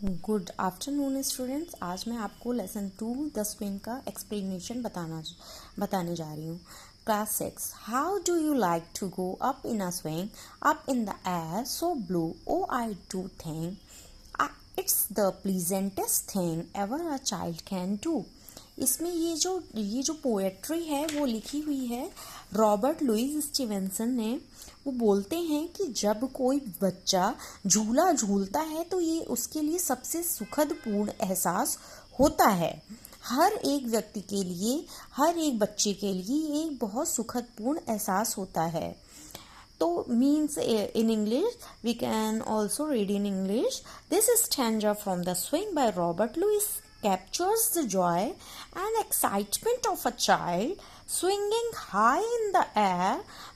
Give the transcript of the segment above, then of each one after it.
Good afternoon students. आज मैं आपको लेसन 2 द स्विंग का एक्सप्लेनेशन बताने जा रही हूँ। Class 6। How do you like to go up in a swing up in the air so blue oh I do think it's the pleasantest thing ever a child can do. इसमें ये जो poetry है वो लिखी हुई है Robert Louis Stevenson ने। वो बोलते हैं कि जब कोई बच्चा झूला झूलता है तो ये उसके लिए सबसे सुखद पूर्ण एहसास होता है। हर एक व्यक्ति के लिए, हर एक बच्चे के लिए ये एक बहुत सुखद पूर्ण एहसास होता है। तो means in English we can also read in English. This stanza from The Swing by Robert Louis captures the joy and excitement of a child swinging high in the air.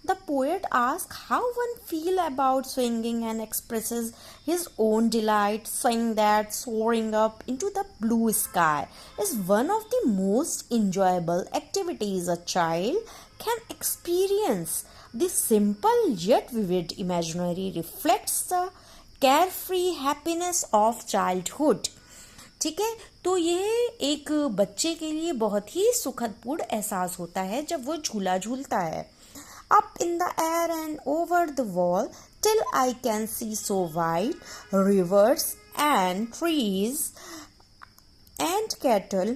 The poet asks how one feels about swinging and expresses his own delight, saying that soaring up into the blue sky is one of the most enjoyable activities a child can experience. This simple yet vivid imaginary reflects the carefree happiness of childhood. ठीक है, तो यह एक बच्चे के लिए बहुत ही सुखदपूर्ण एहसास होता है जब वो झूला झूलता है। Up in the air and over the wall till I can see so wide rivers and trees and cattle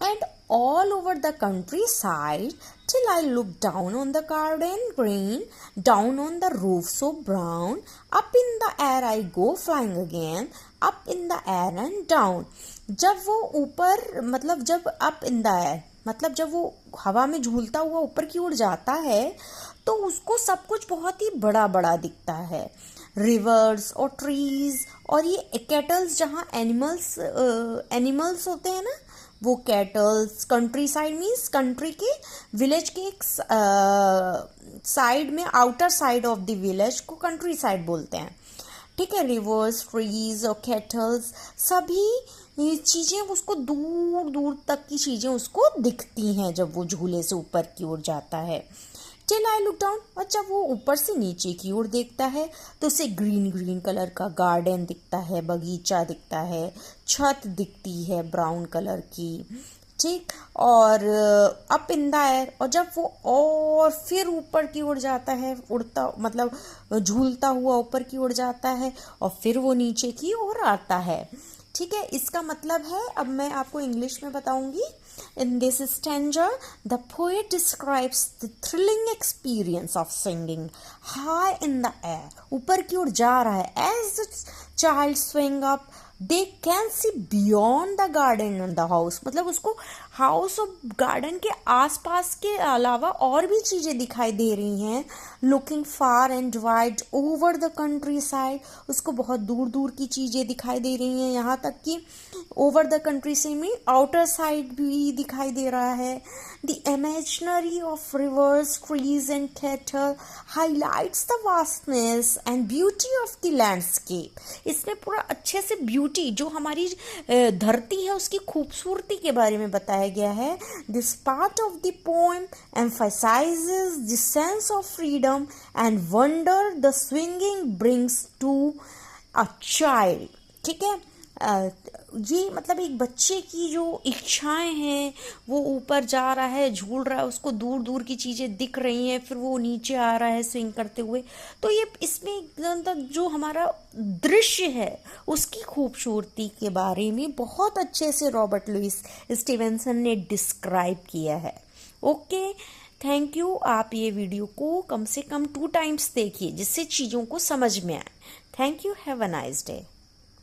and all over the countryside till I look down on the garden green, down on the roof so brown. Up in the air I go flying again, up in the air and down. जब वो ऊपर जब up in the air जब वो हवा में झूलता हुआ ऊपर की ओर जाता है तो उसको सब कुछ बहुत ही बड़ा बड़ा दिखता है। रिवर्स और ट्रीज और ये कैटल्स, जहाँ एनिमल्स होते हैं ना, वो kettles. Country side means country के, विलेज के एक साइड में, outer side of the village को कंट्री साइड बोलते हैं। ठीक है, रिवर्स, ट्रीज और कैटल्स, सभी चीज़ें उसको दूर दूर तक की चीज़ें उसको दिखती हैं जब वो झूले से ऊपर की ओर जाता है। टिल आई लुक डाउन, और जब वो ऊपर से नीचे की ओर देखता है तो उसे ग्रीन ग्रीन कलर का गार्डन दिखता है, बगीचा दिखता है, छत दिखती है ब्राउन कलर की। ठीक, और अप इन द एयर, और जब वो और फिर ऊपर की ओर जाता है, उड़ता झूलता हुआ ऊपर की ओर जाता है और फिर वो नीचे की ओर आता है। ठीक है, इसका मतलब है, अब मैं आपको इंग्लिश में बताऊंगी। In this stanza, the poet describes the thrilling experience of singing high in the air. ऊपर की ओर जा रहा है। As the child swing up, they can see beyond the garden and the house. उसको हाउस और garden के आसपास के अलावा और भी चीज़ें दिखाई दे रही हैं। Looking far and wide over the countryside, उसको बहुत दूर दूर की चीज़ें दिखाई दे रही हैं, यहाँ तक कि ओवर द कंट्री से में आउटर साइड भी दिखाई दे रहा है। The imaginary of rivers, trees and cattle highlights the vastness and beauty of the landscape. इसमें पूरा अच्छे से ब्यूटी, जो हमारी धरती है उसकी खूबसूरती के बारे में बताया गया है। This part of the poem emphasizes the sense of freedom and wonder the swinging brings to a child. ठीक है, ये एक बच्चे की जो इच्छाएं हैं, वो ऊपर जा रहा है, झूल रहा है, उसको दूर दूर की चीज़ें दिख रही हैं, फिर वो नीचे आ रहा है स्विंग करते हुए। तो ये इसमें जो हमारा दृश्य है उसकी खूबसूरती के बारे में बहुत अच्छे से रॉबर्ट लुइस स्टीवेंसन ने डिस्क्राइब किया है। Okay, thank you. आप ये वीडियो को कम से कम 2 टाइम्स देखिए जिससे चीज़ों को समझ में आए। Thank you. Have a nice day.